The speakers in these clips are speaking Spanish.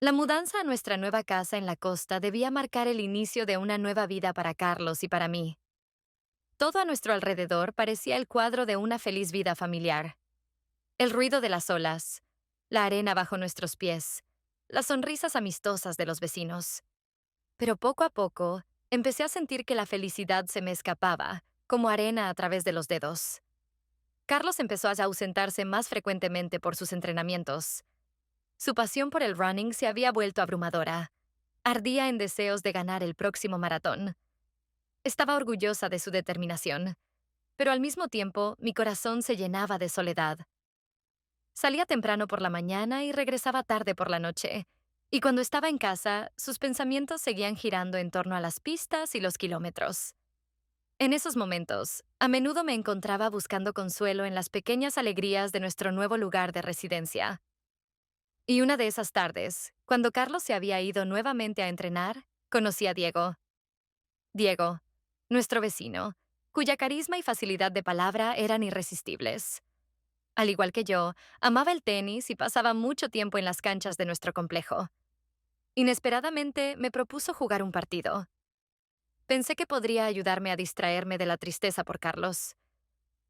La mudanza a nuestra nueva casa en la costa debía marcar el inicio de una nueva vida para Carlos y para mí. Todo a nuestro alrededor parecía el cuadro de una feliz vida familiar. El ruido de las olas, la arena bajo nuestros pies, las sonrisas amistosas de los vecinos. Pero poco a poco, empecé a sentir que la felicidad se me escapaba, como arena a través de los dedos. Carlos empezó a ausentarse más frecuentemente por sus entrenamientos. Su pasión por el running se había vuelto abrumadora. Ardía en deseos de ganar el próximo maratón. Estaba orgullosa de su determinación, pero al mismo tiempo mi corazón se llenaba de soledad. Salía temprano por la mañana y regresaba tarde por la noche, y cuando estaba en casa, sus pensamientos seguían girando en torno a las pistas y los kilómetros. En esos momentos, a menudo me encontraba buscando consuelo en las pequeñas alegrías de nuestro nuevo lugar de residencia. Y una de esas tardes, cuando Carlos se había ido nuevamente a entrenar, conocí a Diego. Diego, nuestro vecino, cuya carisma y facilidad de palabra eran irresistibles. Al igual que yo, amaba el tenis y pasaba mucho tiempo en las canchas de nuestro complejo. Inesperadamente me propuso jugar un partido. Pensé que podría ayudarme a distraerme de la tristeza por Carlos.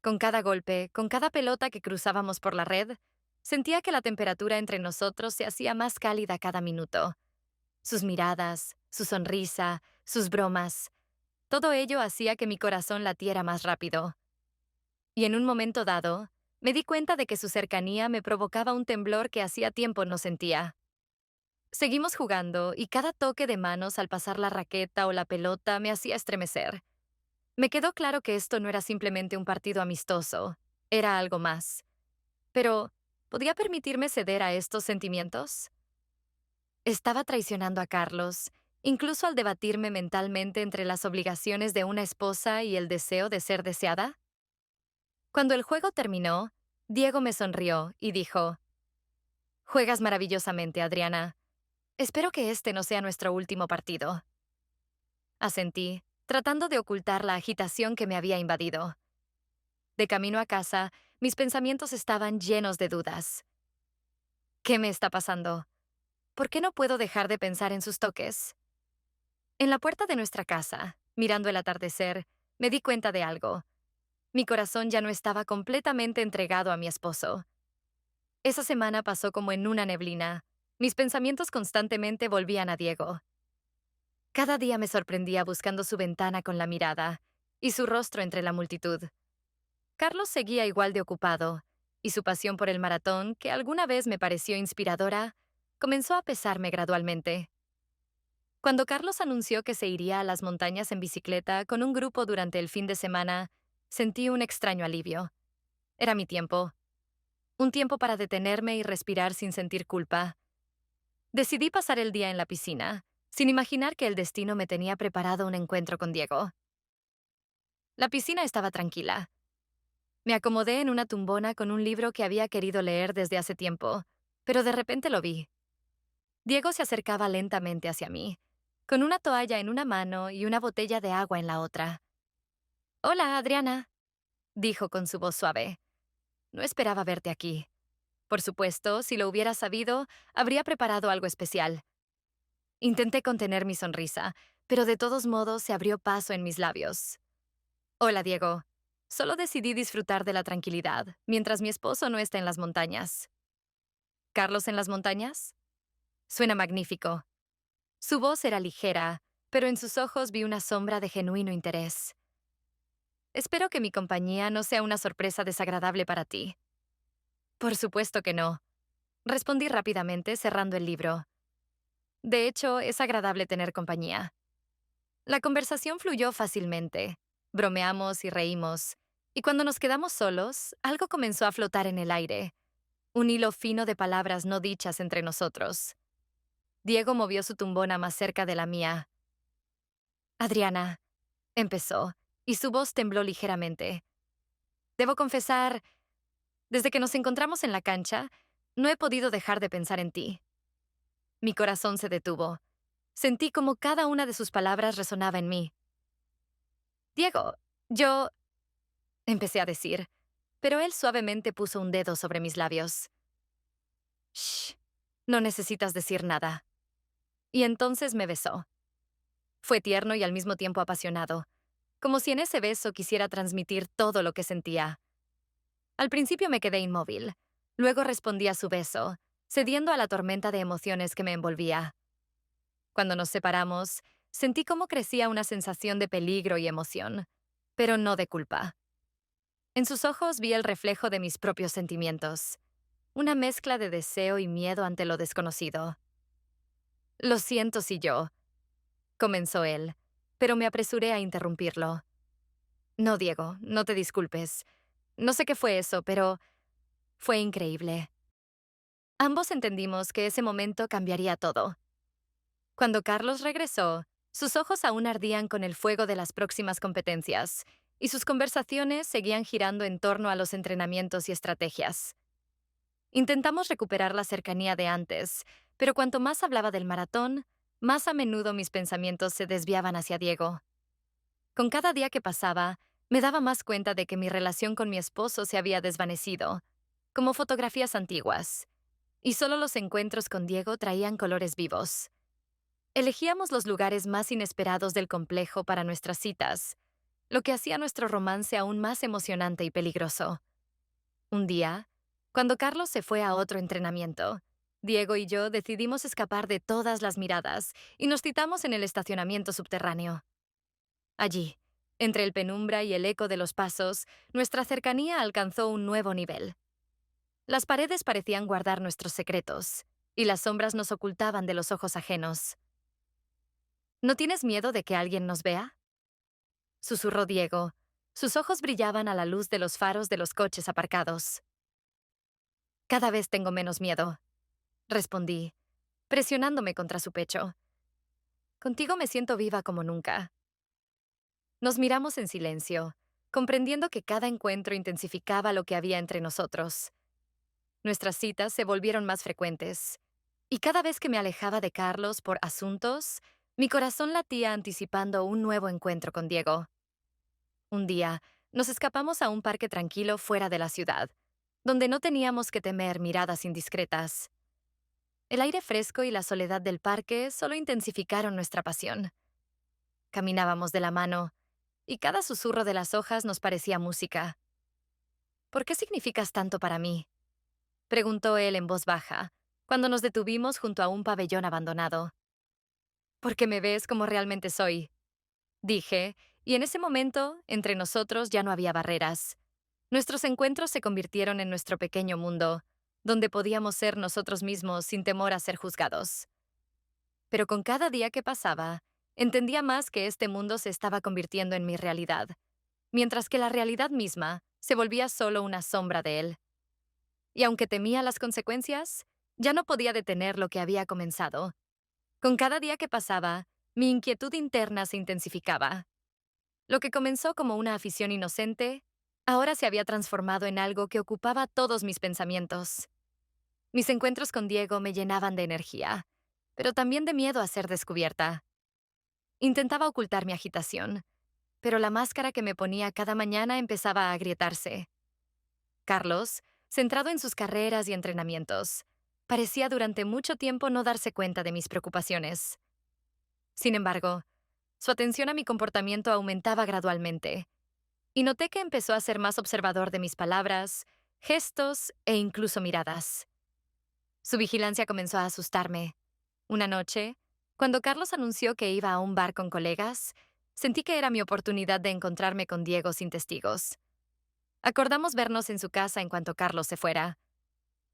Con cada golpe, con cada pelota que cruzábamos por la red, sentía que la temperatura entre nosotros se hacía más cálida cada minuto. Sus miradas, su sonrisa, sus bromas, todo ello hacía que mi corazón latiera más rápido. Y en un momento dado, me di cuenta de que su cercanía me provocaba un temblor que hacía tiempo no sentía. Seguimos jugando y cada toque de manos al pasar la raqueta o la pelota me hacía estremecer. Me quedó claro que esto no era simplemente un partido amistoso, era algo más. Pero, ¿podía permitirme ceder a estos sentimientos? Estaba traicionando a Carlos, incluso al debatirme mentalmente entre las obligaciones de una esposa y el deseo de ser deseada. Cuando el juego terminó, Diego me sonrió y dijo: «Juegas maravillosamente, Adriana. Espero que este no sea nuestro último partido». Asentí, tratando de ocultar la agitación que me había invadido. De camino a casa, mis pensamientos estaban llenos de dudas. ¿Qué me está pasando? ¿Por qué no puedo dejar de pensar en sus toques? En la puerta de nuestra casa, mirando el atardecer, me di cuenta de algo. Mi corazón ya no estaba completamente entregado a mi esposo. Esa semana pasó como en una neblina. Mis pensamientos constantemente volvían a Diego. Cada día me sorprendía buscando su ventana con la mirada y su rostro entre la multitud. Carlos seguía igual de ocupado, y su pasión por el maratón, que alguna vez me pareció inspiradora, comenzó a pesarme gradualmente. Cuando Carlos anunció que se iría a las montañas en bicicleta con un grupo durante el fin de semana, sentí un extraño alivio. Era mi tiempo. Un tiempo para detenerme y respirar sin sentir culpa. Decidí pasar el día en la piscina, sin imaginar que el destino me tenía preparado un encuentro con Diego. La piscina estaba tranquila. Me acomodé en una tumbona con un libro que había querido leer desde hace tiempo, pero de repente lo vi. Diego se acercaba lentamente hacia mí, con una toalla en una mano y una botella de agua en la otra. «Hola, Adriana», dijo con su voz suave. «No esperaba verte aquí. Por supuesto, si lo hubiera sabido, habría preparado algo especial». Intenté contener mi sonrisa, pero de todos modos se abrió paso en mis labios. «Hola, Diego. Solo decidí disfrutar de la tranquilidad, mientras mi esposo no está en las montañas». «¿Carlos en las montañas?» Suena magnífico. Su voz era ligera, pero en sus ojos vi una sombra de genuino interés. «Espero que mi compañía no sea una sorpresa desagradable para ti». «Por supuesto que no», respondí rápidamente cerrando el libro. De hecho, es agradable tener compañía. La conversación fluyó fácilmente. Bromeamos y reímos. Y cuando nos quedamos solos, algo comenzó a flotar en el aire. Un hilo fino de palabras no dichas entre nosotros. Diego movió su tumbona más cerca de la mía. «Adriana», empezó, y su voz tembló ligeramente. «Debo confesar, desde que nos encontramos en la cancha, no he podido dejar de pensar en ti». Mi corazón se detuvo. Sentí como cada una de sus palabras resonaba en mí. «Diego, yo...», empecé a decir, pero él suavemente puso un dedo sobre mis labios. «Shh. No necesitas decir nada. Y entonces me besó. Fue tierno y al mismo tiempo apasionado, como si en ese beso quisiera transmitir todo lo que sentía. Al principio me quedé inmóvil, luego respondí a su beso, cediendo a la tormenta de emociones que me envolvía. Cuando nos separamos, sentí cómo crecía una sensación de peligro y emoción, pero no de culpa. En sus ojos vi el reflejo de mis propios sentimientos, una mezcla de deseo y miedo ante lo desconocido. Lo siento si yo, comenzó él, pero me apresuré a interrumpirlo. No, Diego, no te disculpes. No sé qué fue eso, pero fue increíble. Ambos entendimos que ese momento cambiaría todo. Cuando Carlos regresó, sus ojos aún ardían con el fuego de las próximas competencias, y sus conversaciones seguían girando en torno a los entrenamientos y estrategias. Intentamos recuperar la cercanía de antes, pero cuanto más hablaba del maratón, más a menudo mis pensamientos se desviaban hacia Diego. Con cada día que pasaba, me daba más cuenta de que mi relación con mi esposo se había desvanecido, como fotografías antiguas, y solo los encuentros con Diego traían colores vivos. Elegíamos los lugares más inesperados del complejo para nuestras citas, lo que hacía nuestro romance aún más emocionante y peligroso. Un día, cuando Carlos se fue a otro entrenamiento, Diego y yo decidimos escapar de todas las miradas y nos citamos en el estacionamiento subterráneo. Allí, entre el penumbra y el eco de los pasos, nuestra cercanía alcanzó un nuevo nivel. Las paredes parecían guardar nuestros secretos, y las sombras nos ocultaban de los ojos ajenos. ¿No tienes miedo de que alguien nos vea?, susurró Diego. Sus ojos brillaban a la luz de los faros de los coches aparcados. Cada vez tengo menos miedo, respondí, presionándome contra su pecho. Contigo me siento viva como nunca. Nos miramos en silencio, comprendiendo que cada encuentro intensificaba lo que había entre nosotros. Nuestras citas se volvieron más frecuentes, y cada vez que me alejaba de Carlos por asuntos, mi corazón latía anticipando un nuevo encuentro con Diego. Un día, nos escapamos a un parque tranquilo fuera de la ciudad, donde no teníamos que temer miradas indiscretas. El aire fresco y la soledad del parque solo intensificaron nuestra pasión. Caminábamos de la mano, y cada susurro de las hojas nos parecía música. ¿Por qué significas tanto para mí?, preguntó él en voz baja, cuando nos detuvimos junto a un pabellón abandonado. Porque me ves como realmente soy, dije, y en ese momento, entre nosotros ya no había barreras. Nuestros encuentros se convirtieron en nuestro pequeño mundo, donde podíamos ser nosotros mismos sin temor a ser juzgados. Pero con cada día que pasaba, entendía más que este mundo se estaba convirtiendo en mi realidad, mientras que la realidad misma se volvía solo una sombra de él. Y aunque temía las consecuencias, ya no podía detener lo que había comenzado. Con cada día que pasaba, mi inquietud interna se intensificaba. Lo que comenzó como una afición inocente, ahora se había transformado en algo que ocupaba todos mis pensamientos. Mis encuentros con Diego me llenaban de energía, pero también de miedo a ser descubierta. Intentaba ocultar mi agitación, pero la máscara que me ponía cada mañana empezaba a agrietarse. Carlos, centrado en sus carreras y entrenamientos, parecía durante mucho tiempo no darse cuenta de mis preocupaciones. Sin embargo, su atención a mi comportamiento aumentaba gradualmente, y noté que empezó a ser más observador de mis palabras, gestos e incluso miradas. Su vigilancia comenzó a asustarme. Una noche, cuando Carlos anunció que iba a un bar con colegas, sentí que era mi oportunidad de encontrarme con Diego sin testigos. Acordamos vernos en su casa en cuanto Carlos se fuera.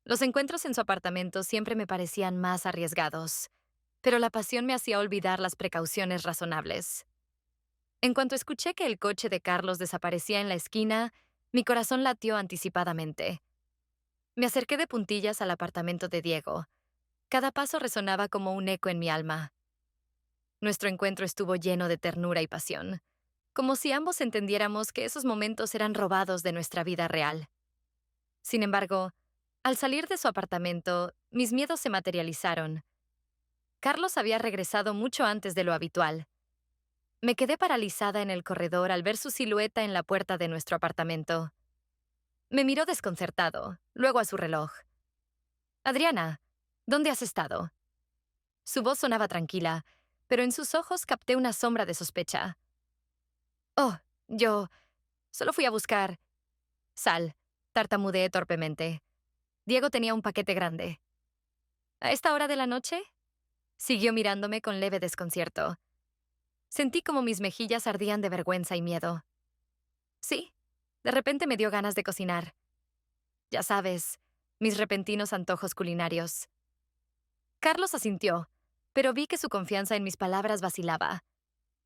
Los encuentros en su apartamento siempre me parecían más arriesgados, pero la pasión me hacía olvidar las precauciones razonables. En cuanto escuché que el coche de Carlos desaparecía en la esquina, mi corazón latió anticipadamente. Me acerqué de puntillas al apartamento de Diego. Cada paso resonaba como un eco en mi alma. Nuestro encuentro estuvo lleno de ternura y pasión, como si ambos entendiéramos que esos momentos eran robados de nuestra vida real. Sin embargo, al salir de su apartamento, mis miedos se materializaron. Carlos había regresado mucho antes de lo habitual. Me quedé paralizada en el corredor al ver su silueta en la puerta de nuestro apartamento. Me miró desconcertado, luego a su reloj. «Adriana, ¿Dónde has estado? Su voz sonaba tranquila, pero en sus ojos capté una sombra de sospecha. Oh, yo solo fui a buscar sal, tartamudeé torpemente. Diego tenía un paquete grande. ¿A esta hora de la noche? Siguió mirándome con leve desconcierto. Sentí como mis mejillas ardían de vergüenza y miedo. Sí, de repente me dio ganas de cocinar. Ya sabes, mis repentinos antojos culinarios. Carlos asintió, pero vi que su confianza en mis palabras vacilaba.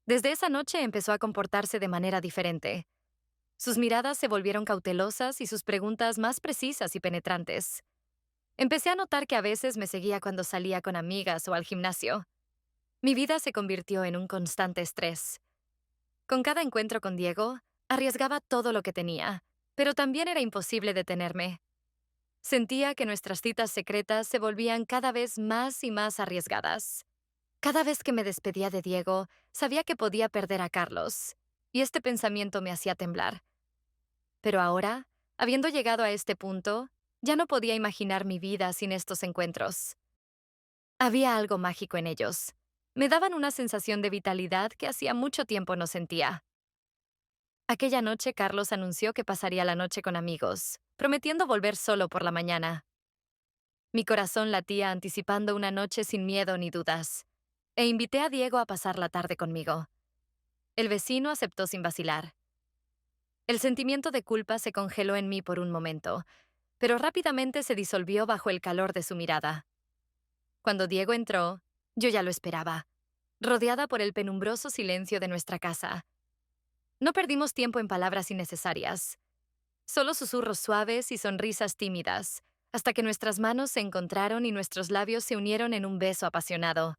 Desde esa noche empezó a comportarse de manera diferente. Sus miradas se volvieron cautelosas y sus preguntas más precisas y penetrantes. Empecé a notar que a veces me seguía cuando salía con amigas o al gimnasio. Mi vida se convirtió en un constante estrés. Con cada encuentro con Diego, arriesgaba todo lo que tenía, pero también era imposible detenerme. Sentía que nuestras citas secretas se volvían cada vez más y más arriesgadas. Cada vez que me despedía de Diego, sabía que podía perder a Carlos, y este pensamiento me hacía temblar. Pero ahora, habiendo llegado a este punto, ya no podía imaginar mi vida sin estos encuentros. Había algo mágico en ellos. Me daban una sensación de vitalidad que hacía mucho tiempo no sentía. Aquella noche Carlos anunció que pasaría la noche con amigos, prometiendo volver solo por la mañana. Mi corazón latía anticipando una noche sin miedo ni dudas, e invité a Diego a pasar la tarde conmigo. El vecino aceptó sin vacilar. El sentimiento de culpa se congeló en mí por un momento, pero rápidamente se disolvió bajo el calor de su mirada. Cuando Diego entró, yo ya lo esperaba, rodeada por el penumbroso silencio de nuestra casa. No perdimos tiempo en palabras innecesarias, solo susurros suaves y sonrisas tímidas, hasta que nuestras manos se encontraron y nuestros labios se unieron en un beso apasionado.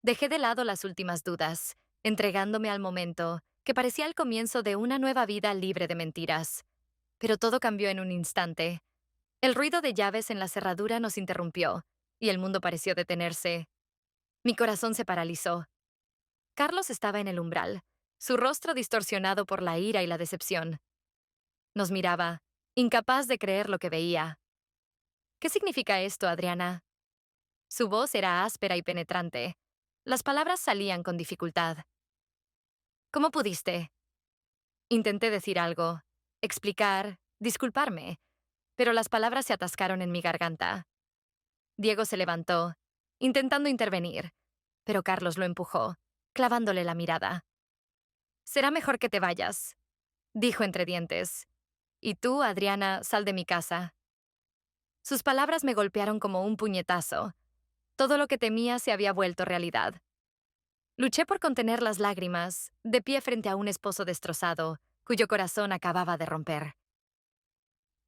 Dejé de lado las últimas dudas, entregándome al momento, que parecía el comienzo de una nueva vida libre de mentiras. Pero todo cambió en un instante. El ruido de llaves en la cerradura nos interrumpió, y el mundo pareció detenerse. Mi corazón se paralizó. Carlos estaba en el umbral, su rostro distorsionado por la ira y la decepción. Nos miraba, incapaz de creer lo que veía. ¿Qué significa esto, Adriana? Su voz era áspera y penetrante. Las palabras salían con dificultad. ¿Cómo pudiste? Intenté decir algo, explicar, disculparme, pero las palabras se atascaron en mi garganta. Diego se levantó, intentando intervenir, pero Carlos lo empujó, clavándole la mirada. Será mejor que te vayas, dijo entre dientes. Y tú, Adriana, sal de mi casa. Sus palabras me golpearon como un puñetazo. Todo lo que temía se había vuelto realidad. Luché por contener las lágrimas, de pie frente a un esposo destrozado, cuyo corazón acababa de romper.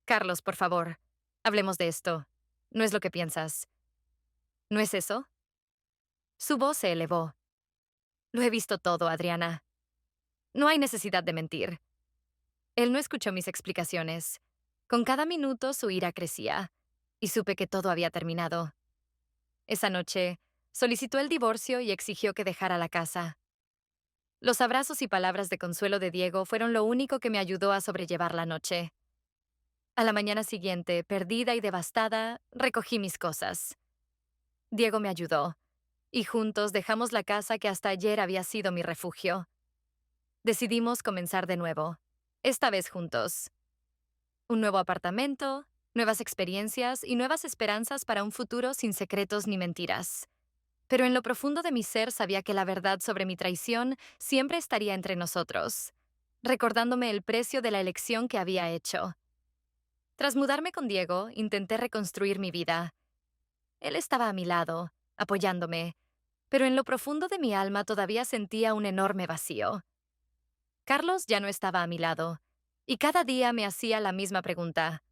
Carlos, por favor, hablemos de esto. No es lo que piensas. ¿No es eso? Su voz se elevó. Lo he visto todo, Adriana. No hay necesidad de mentir. Él no escuchó mis explicaciones. Con cada minuto su ira crecía, y supe que todo había terminado. Esa noche, solicitó el divorcio y exigió que dejara la casa. Los abrazos y palabras de consuelo de Diego fueron lo único que me ayudó a sobrellevar la noche. A la mañana siguiente, perdida y devastada, recogí mis cosas. Diego me ayudó, y juntos dejamos la casa que hasta ayer había sido mi refugio. Decidimos comenzar de nuevo, esta vez juntos. Un nuevo apartamento, nuevas experiencias y nuevas esperanzas para un futuro sin secretos ni mentiras. Pero en lo profundo de mi ser sabía que la verdad sobre mi traición siempre estaría entre nosotros, recordándome el precio de la elección que había hecho. Tras mudarme con Diego, intenté reconstruir mi vida. Él estaba a mi lado, apoyándome, pero en lo profundo de mi alma todavía sentía un enorme vacío. Carlos ya no estaba a mi lado, y cada día me hacía la misma pregunta.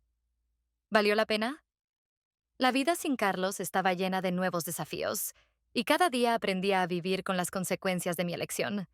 ¿Valió la pena? La vida sin Carlos estaba llena de nuevos desafíos, y cada día aprendía a vivir con las consecuencias de mi elección.